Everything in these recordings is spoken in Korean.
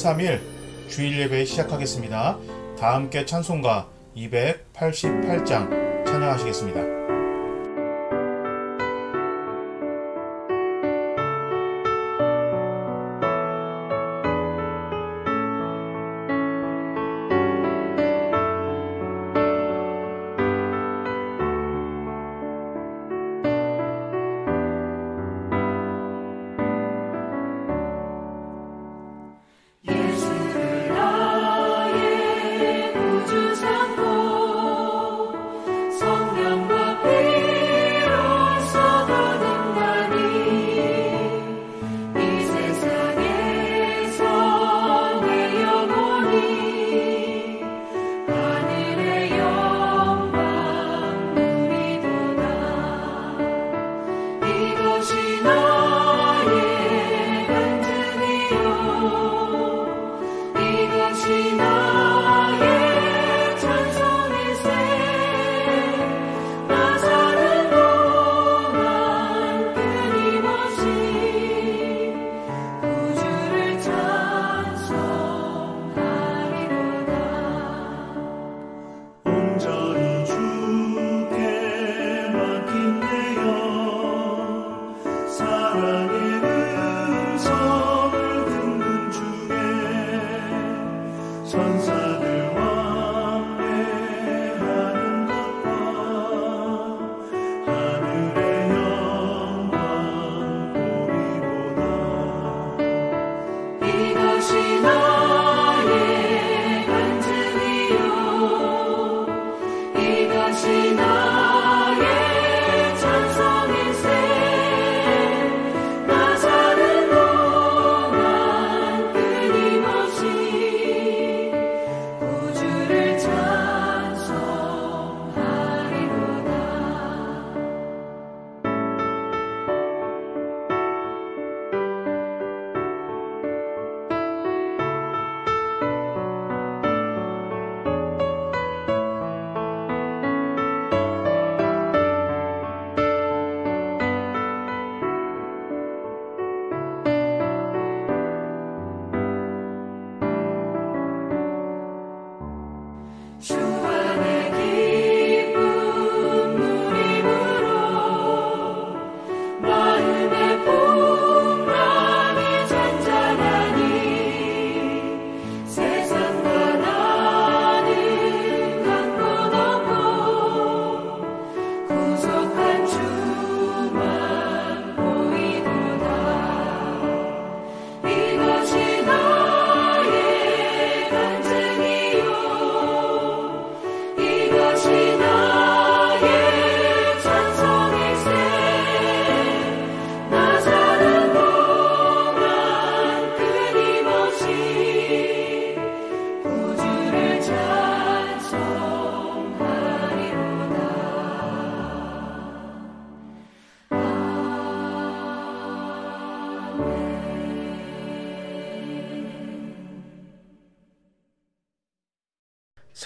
13일 주일 예배 시작하겠습니다. 다 함께 찬송가 288장 찬양하시겠습니다.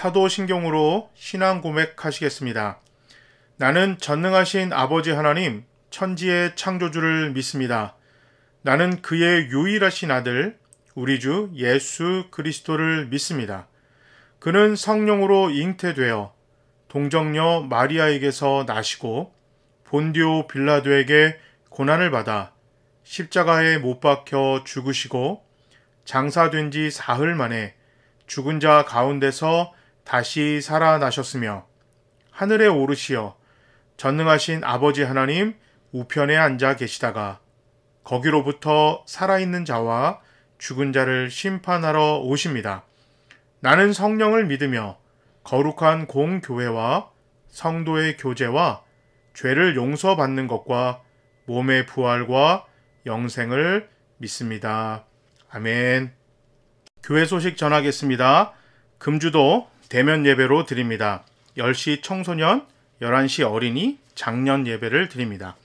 사도신경으로 신앙 고백하시겠습니다. 나는 전능하신 아버지 하나님, 천지의 창조주를 믿습니다. 나는 그의 유일하신 아들, 우리 주 예수 그리스도를 믿습니다. 그는 성령으로 잉태되어 동정녀 마리아에게서 나시고 본디오 빌라도에게 고난을 받아 십자가에 못 박혀 죽으시고 장사된 지 사흘 만에 죽은 자 가운데서 다시 살아나셨으며 하늘에 오르시어 전능하신 아버지 하나님 우편에 앉아 계시다가 거기로부터 살아있는 자와 죽은 자를 심판하러 오십니다. 나는 성령을 믿으며 거룩한 공교회와 성도의 교제와 죄를 용서받는 것과 몸의 부활과 영생을 믿습니다. 아멘. 교회 소식 전하겠습니다. 금주도 대면 예배로 드립니다. 10시 청소년, 11시 어린이, 장년 예배를 드립니다.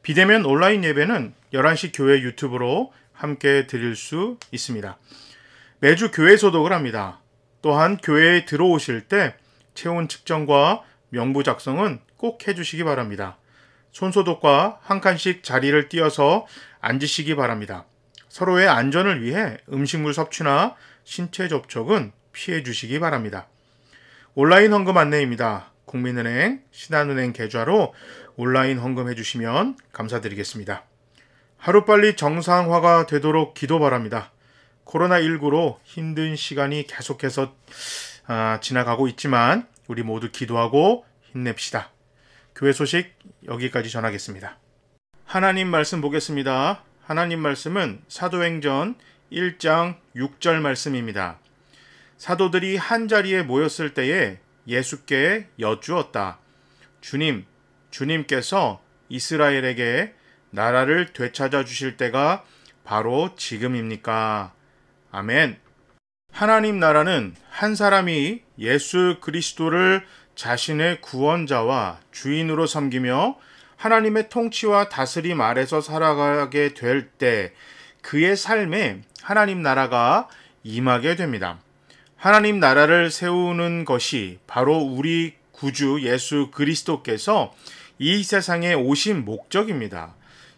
비대면 온라인 예배는 11시 교회 유튜브로 함께 드릴 수 있습니다. 매주 교회 소독을 합니다. 또한 교회에 들어오실 때 체온 측정과 명부 작성은 꼭 해주시기 바랍니다. 손소독과 한 칸씩 자리를 띄어서 앉으시기 바랍니다. 서로의 안전을 위해 음식물 섭취나 신체 접촉은 피해 주시기 바랍니다. 온라인 헌금 안내입니다. 국민은행, 신한은행 계좌로 온라인 헌금해 주시면 감사드리겠습니다. 하루빨리 정상화가 되도록 기도 바랍니다. 코로나19로 힘든 시간이 계속해서 지나가고 있지만 우리 모두 기도하고 힘냅시다. 교회 소식 여기까지 전하겠습니다. 하나님 말씀 보겠습니다. 하나님 말씀은 사도행전 1장 6절 말씀입니다. 사도들이 한자리에 모였을 때에 예수께 여쭈었다. 주님, 주님께서 이스라엘에게 나라를 되찾아 주실 때가 바로 지금입니까? 아멘. 하나님 나라는 한 사람이 예수 그리스도를 자신의 구원자와 주인으로 섬기며 하나님의 통치와 다스림 아래서 살아가게 될 때 그의 삶에 하나님 나라가 임하게 됩니다. 하나님 나라를 세우는 것이 바로 우리 구주 예수 그리스도께서 이 세상에 오신 목적입니다.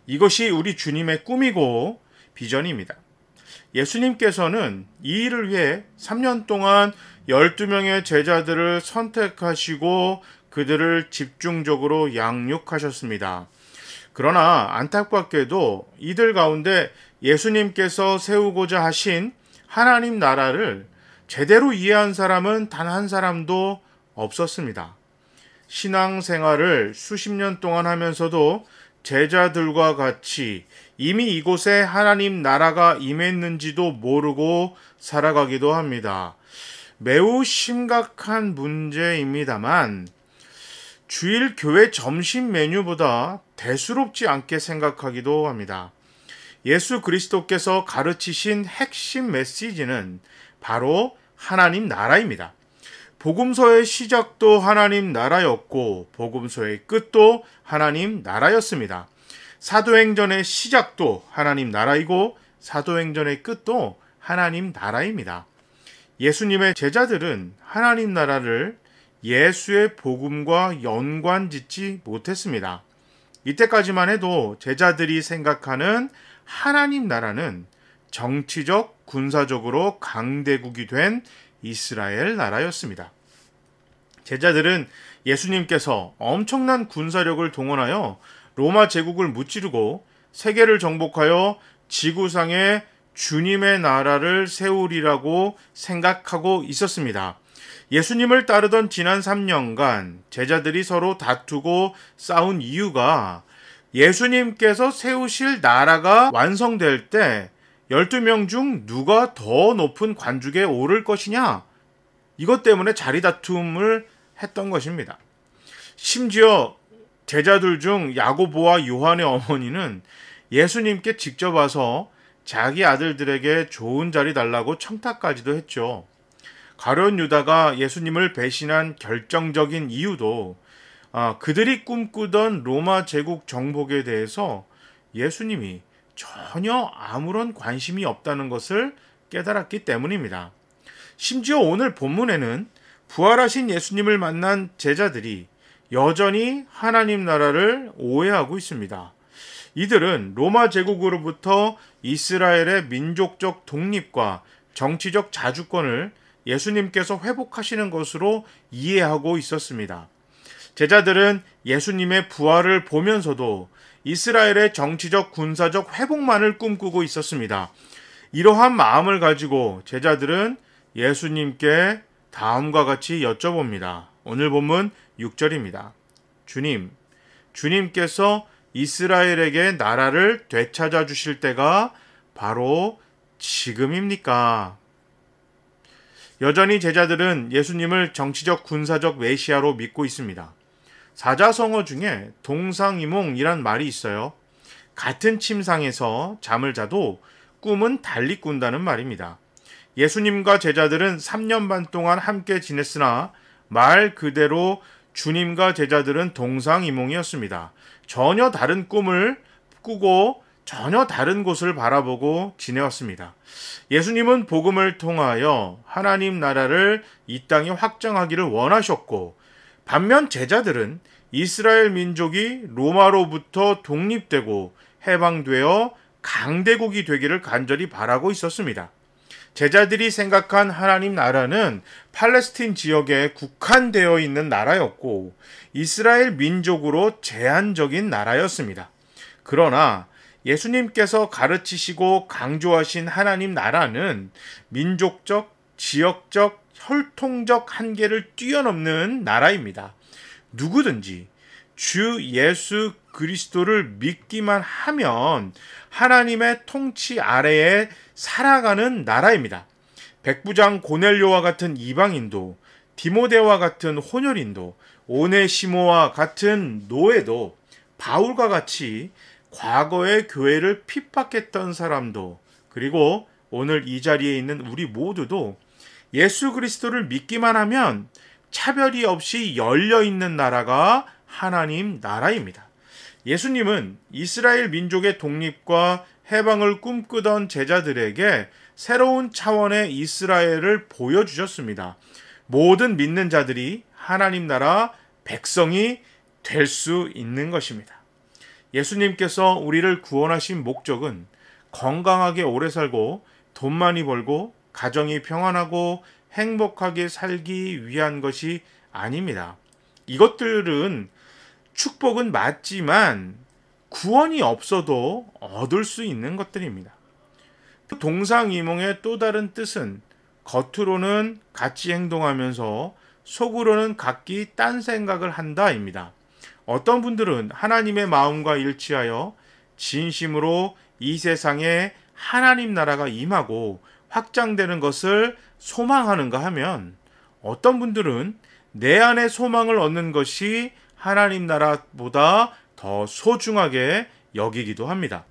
이것이 우리 주님의 꿈이고 비전입니다. 예수님께서는 이 일을 위해 3년 동안 12명의 제자들을 선택하시고 그들을 집중적으로 양육하셨습니다. 그러나 안타깝게도 이들 가운데 예수님께서 세우고자 하신 하나님 나라를 제대로 이해한 사람은 단 한 사람도 없었습니다. 신앙생활을 수십 년 동안 하면서도 제자들과 같이 이미 이곳에 하나님 나라가 임했는지도 모르고 살아가기도 합니다. 매우 심각한 문제입니다만 주일 교회 점심 메뉴보다 대수롭지 않게 생각하기도 합니다. 예수 그리스도께서 가르치신 핵심 메시지는 바로 하나님 나라입니다. 복음서의 시작도 하나님 나라였고 복음서의 끝도 하나님 나라였습니다. 사도행전의 시작도 하나님 나라이고 사도행전의 끝도 하나님 나라입니다. 예수님의 제자들은 하나님 나라를 예수의 복음과 연관짓지 못했습니다. 이때까지만 해도 제자들이 생각하는 하나님 나라는 정치적, 군사적으로 강대국이 된 이스라엘 나라였습니다. 제자들은 예수님께서 엄청난 군사력을 동원하여 로마 제국을 무찌르고 세계를 정복하여 지구상에 주님의 나라를 세우리라고 생각하고 있었습니다. 예수님을 따르던 지난 3년간 제자들이 서로 다투고 싸운 이유가 예수님께서 세우실 나라가 완성될 때 12명 중 누가 더 높은 관중에 오를 것이냐? 이것 때문에 자리 다툼을 했던 것입니다. 심지어 제자들 중 야고보와 요한의 어머니는 예수님께 직접 와서 자기 아들들에게 좋은 자리 달라고 청탁까지도 했죠. 가룟 유다가 예수님을 배신한 결정적인 이유도 그들이 꿈꾸던 로마 제국 정복에 대해서 예수님이 전혀 아무런 관심이 없다는 것을 깨달았기 때문입니다. 심지어 오늘 본문에는 부활하신 예수님을 만난 제자들이 여전히 하나님 나라를 오해하고 있습니다. 이들은 로마 제국으로부터 이스라엘의 민족적 독립과 정치적 자주권을 예수님께서 회복하시는 것으로 이해하고 있었습니다. 제자들은 예수님의 부활을 보면서도 이스라엘의 정치적 군사적 회복만을 꿈꾸고 있었습니다. 이러한 마음을 가지고 제자들은 예수님께 다음과 같이 여쭤봅니다. 오늘 본문 6절입니다. 주님께서 이스라엘에게 나라를 되찾아 주실 때가 바로 지금입니까? 여전히 제자들은 예수님을 정치적 군사적 메시아로 믿고 있습니다. 사자성어 중에 동상이몽이란 말이 있어요. 같은 침상에서 잠을 자도 꿈은 달리 꾼다는 말입니다. 예수님과 제자들은 3년 반 동안 함께 지냈으나 말 그대로 주님과 제자들은 동상이몽이었습니다. 전혀 다른 꿈을 꾸고 전혀 다른 곳을 바라보고 지내왔습니다. 예수님은 복음을 통하여 하나님 나라를 이 땅에 확장하기를 원하셨고 반면 제자들은 이스라엘 민족이 로마로부터 독립되고 해방되어 강대국이 되기를 간절히 바라고 있었습니다. 제자들이 생각한 하나님 나라는 팔레스틴 지역에 국한되어 있는 나라였고 이스라엘 민족으로 제한적인 나라였습니다. 그러나 예수님께서 가르치시고 강조하신 하나님 나라는 민족적, 지역적, 혈통적 한계를 뛰어넘는 나라입니다. 누구든지 주 예수 그리스도를 믿기만 하면 하나님의 통치 아래에 살아가는 나라입니다. 백부장 고넬료와 같은 이방인도, 디모데와 같은 혼혈인도, 오네시모와 같은 노예도, 바울과 같이 과거의 교회를 핍박했던 사람도, 그리고 오늘 이 자리에 있는 우리 모두도 예수 그리스도를 믿기만 하면 차별이 없이 열려있는 나라가 하나님 나라입니다. 예수님은 이스라엘 민족의 독립과 해방을 꿈꾸던 제자들에게 새로운 차원의 이스라엘을 보여주셨습니다. 모든 믿는 자들이 하나님 나라 백성이 될 수 있는 것입니다. 예수님께서 우리를 구원하신 목적은 건강하게 오래 살고 돈 많이 벌고 가정이 평안하고 행복하게 살기 위한 것이 아닙니다. 이것들은 축복은 맞지만 구원이 없어도 얻을 수 있는 것들입니다. 동상이몽의 또 다른 뜻은 겉으로는 같이 행동하면서 속으로는 각기 딴 생각을 한다입니다. 어떤 분들은 하나님의 마음과 일치하여 진심으로 이 세상에 하나님 나라가 임하고 확장되는 것을 소망하는가 하면 어떤 분들은 내 안에 소망을 얻는 것이 하나님 나라보다 더 소중하게 여기기도 합니다.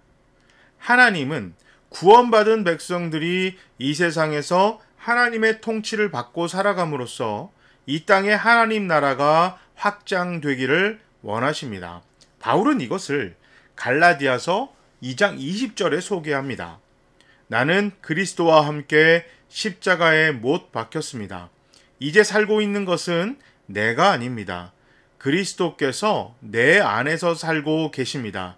하나님은 구원받은 백성들이 이 세상에서 하나님의 통치를 받고 살아감으로써 이 땅에 하나님 나라가 확장되기를 원하십니다. 바울은 이것을 갈라디아서 2장 20절에 소개합니다. 나는 그리스도와 함께 십자가에 못 박혔습니다. 이제 살고 있는 것은 내가 아닙니다. 그리스도께서 내 안에서 살고 계십니다.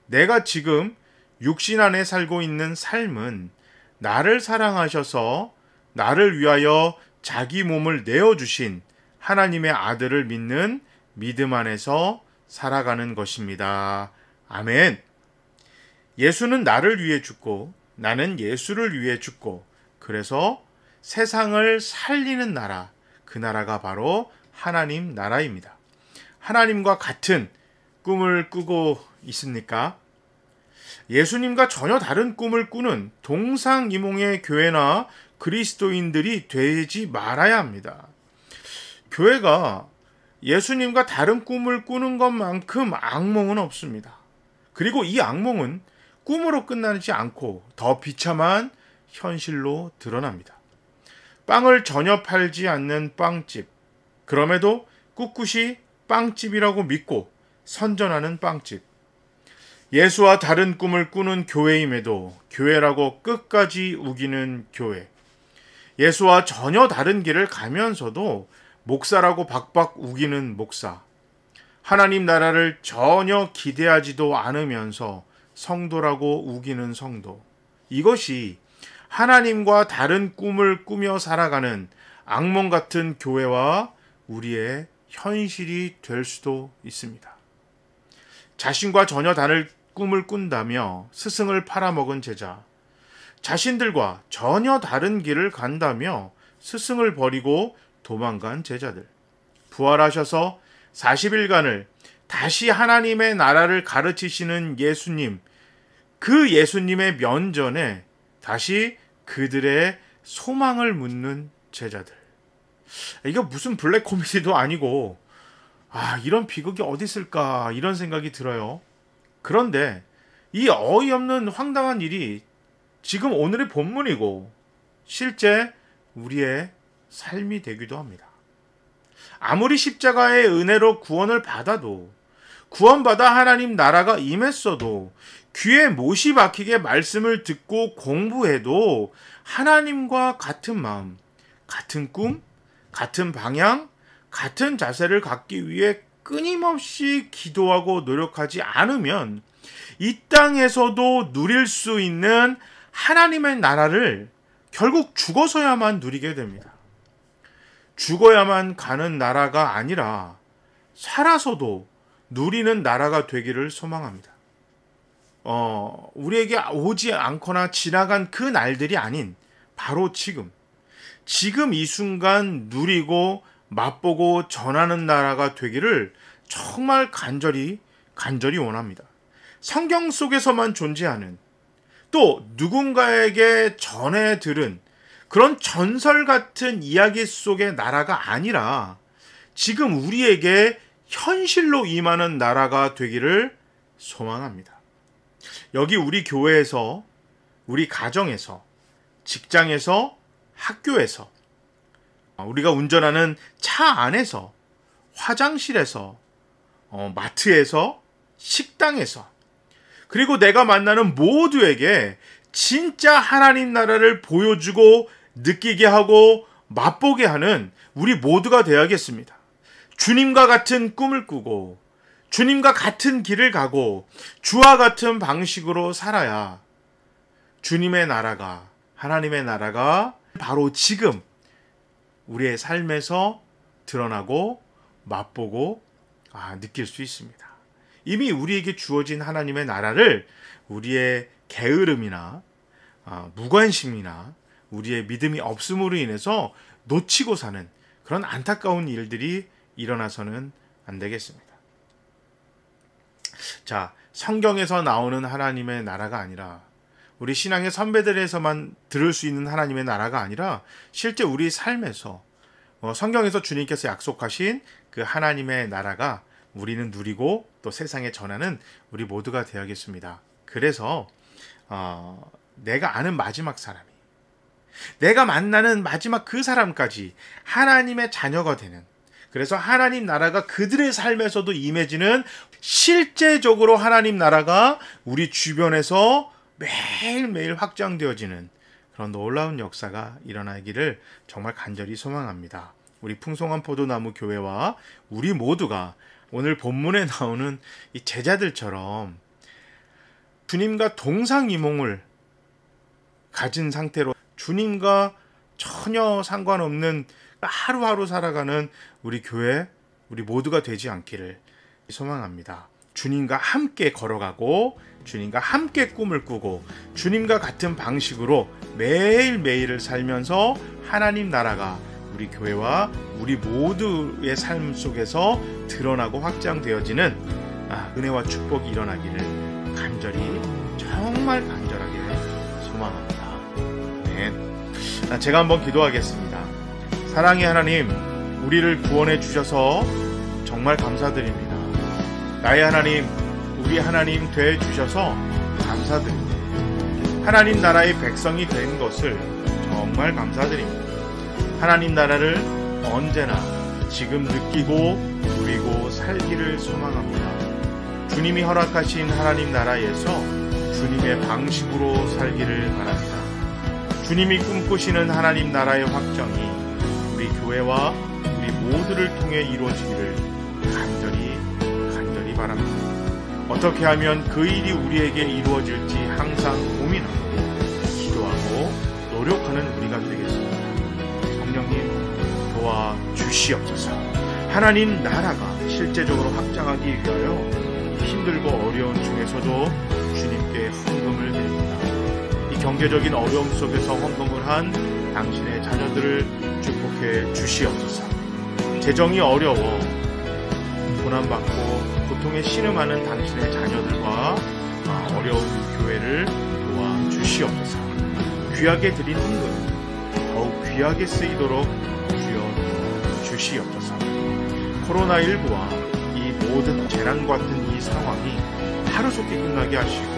내가 지금 육신 안에 살고 있는 삶은 나를 사랑하셔서 나를 위하여 자기 몸을 내어주신 하나님의 아들을 믿는 믿음 안에서 살아가는 것입니다. 아멘. 예수는 나를 위해 죽고 나는 예수를 위해 죽고 그래서 세상을 살리는 나라, 그 나라가 바로 하나님 나라입니다. 하나님과 같은 꿈을 꾸고 있습니까? 예수님과 전혀 다른 꿈을 꾸는 동상이몽의 교회나 그리스도인들이 되지 말아야 합니다. 교회가 예수님과 다른 꿈을 꾸는 것만큼 악몽은 없습니다. 그리고 이 악몽은 꿈으로 끝나지 않고 더 비참한 현실로 드러납니다. 빵을 전혀 팔지 않는 빵집, 그럼에도 꿋꿋이 빵집이라고 믿고 선전하는 빵집, 예수와 다른 꿈을 꾸는 교회임에도 교회라고 끝까지 우기는 교회, 예수와 전혀 다른 길을 가면서도 목사라고 박박 우기는 목사, 하나님 나라를 전혀 기대하지도 않으면서 성도라고 우기는 성도, 이것이 하나님과 다른 꿈을 꾸며 살아가는 악몽 같은 교회와 우리의 현실이 될 수도 있습니다. 자신과 전혀 다른 꿈을 꾼다며 스승을 팔아먹은 제자, 자신들과 전혀 다른 길을 간다며 스승을 버리고 도망간 제자들, 부활하셔서 40일간을 다시 하나님의 나라를 가르치시는 예수님, 그 예수님의 면전에 다시 그들의 소망을 묻는 제자들. 이게 무슨 블랙 코미디도 아니고 이런 비극이 어디 있을까 이런 생각이 들어요. 그런데 이 어이없는 황당한 일이 지금 오늘의 본문이고 실제 우리의 삶이 되기도 합니다. 아무리 십자가의 은혜로 구원을 받아도, 구원받아 하나님 나라가 임했어도, 귀에 못이 박히게 말씀을 듣고 공부해도 하나님과 같은 마음, 같은 꿈, 같은 방향, 같은 자세를 갖기 위해 끊임없이 기도하고 노력하지 않으면 이 땅에서도 누릴 수 있는 하나님의 나라를 결국 죽어서야만 누리게 됩니다. 죽어야만 가는 나라가 아니라 살아서도 누리는 나라가 되기를 소망합니다. 우리에게 오지 않거나 지나간 그 날들이 아닌 바로 지금 이 순간 누리고 맛보고 전하는 나라가 되기를 정말 간절히 원합니다. 성경 속에서만 존재하는, 또 누군가에게 전해 들은 그런 전설 같은 이야기 속의 나라가 아니라 지금 우리에게 현실로 임하는 나라가 되기를 소망합니다. 여기 우리 교회에서, 우리 가정에서, 직장에서, 학교에서, 우리가 운전하는 차 안에서, 화장실에서, 마트에서, 식당에서, 그리고 내가 만나는 모두에게 진짜 하나님 나라를 보여주고 느끼게 하고 맛보게 하는 우리 모두가 되어야겠습니다. 주님과 같은 꿈을 꾸고 주님과 같은 길을 가고 주와 같은 방식으로 살아야 주님의 나라가, 하나님의 나라가 바로 지금 우리의 삶에서 드러나고 맛보고 느낄 수 있습니다. 이미 우리에게 주어진 하나님의 나라를 우리의 게으름이나 무관심이나 우리의 믿음이 없음으로 인해서 놓치고 사는 그런 안타까운 일들이 일어나서는 안 되겠습니다. 자, 성경에서 나오는 하나님의 나라가 아니라, 우리 신앙의 선배들에서만 들을 수 있는 하나님의 나라가 아니라 실제 우리 삶에서 성경에서 주님께서 약속하신 그 하나님의 나라가 우리는 누리고 또 세상에 전하는 우리 모두가 되어야겠습니다. 그래서 내가 아는 마지막 사람이, 내가 만나는 마지막 그 사람까지 하나님의 자녀가 되는, 그래서 하나님 나라가 그들의 삶에서도 임해지는, 실제적으로 하나님 나라가 우리 주변에서 매일매일 확장되어지는 그런 놀라운 역사가 일어나기를 정말 간절히 소망합니다. 우리 풍성한 포도나무 교회와 우리 모두가 오늘 본문에 나오는 이 제자들처럼 주님과 동상이몽을 가진 상태로 주님과 전혀 상관없는 하루하루 살아가는 우리 교회, 우리 모두가 되지 않기를 소망합니다. 주님과 함께 걸어가고 주님과 함께 꿈을 꾸고 주님과 같은 방식으로 매일매일을 살면서 하나님 나라가 우리 교회와 우리 모두의 삶 속에서 드러나고 확장되어지는 은혜와 축복이 일어나기를 간절히, 정말 간절하게 소망합니다. 아멘. 제가 한번 기도하겠습니다. 사랑의 하나님, 우리를 구원해 주셔서 정말 감사드립니다. 나의 하나님, 우리 하나님 돼 주셔서 감사드립니다. 하나님 나라의 백성이 된 것을 정말 감사드립니다. 하나님 나라를 언제나 지금 느끼고 누리고 살기를 소망합니다. 주님이 허락하신 하나님 나라에서 주님의 방식으로 살기를 바랍니다. 주님이 꿈꾸시는 하나님 나라의 확정이 우리 교회와 우리 모두를 통해 이루어지기를 간절히 바랍니다. 어떻게 하면 그 일이 우리에게 이루어질지 항상 고민하고 기도하고 노력하는 우리가 되겠습니다. 성령님 도와 주시옵소서. 하나님 나라가 실제적으로 확장하기 위하여 힘들고 어려운 중에서도 주님께 헌금을 드립니다. 이 경제적인 어려움 속에서 헌금을 한 당신의 자녀들을 축복해 주시옵소서. 재정이 어려워 고난받고 고통에 신음하는 당신의 자녀들과 어려운 교회를 도와주시옵소서. 귀하게 드린 헌금 더욱 귀하게 쓰이도록 주여 주시옵소서. 코로나19와 이 모든 재난 같은 이 상황이 하루속히 끝나게 하시고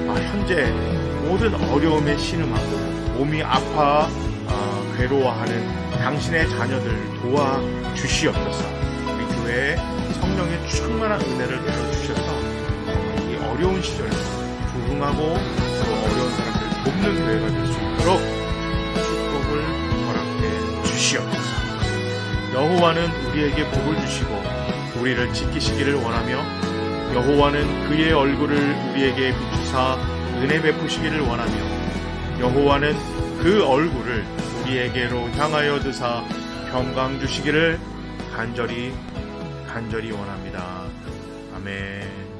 현재 모든 어려움에 신음하고 몸이 아파 괴로워하는 당신의 자녀들 도와주시옵소서. 우리 교회에 성령의 충만한 은혜를 내려주셔서 이 어려운 시절에 부흥하고 또 어려운 사람들을 돕는 교회가 될 수 있도록 축복을 허락해 주시옵소서. 여호와는 우리에게 복을 주시고 우리를 지키시기를 원하며 여호와는 그의 얼굴을 우리에게 비추사 은혜 베푸시기를 원하며 여호와는 그 얼굴을 우리에게로 향하여 드사 평강 주시기를 간절히 원합니다. 아멘.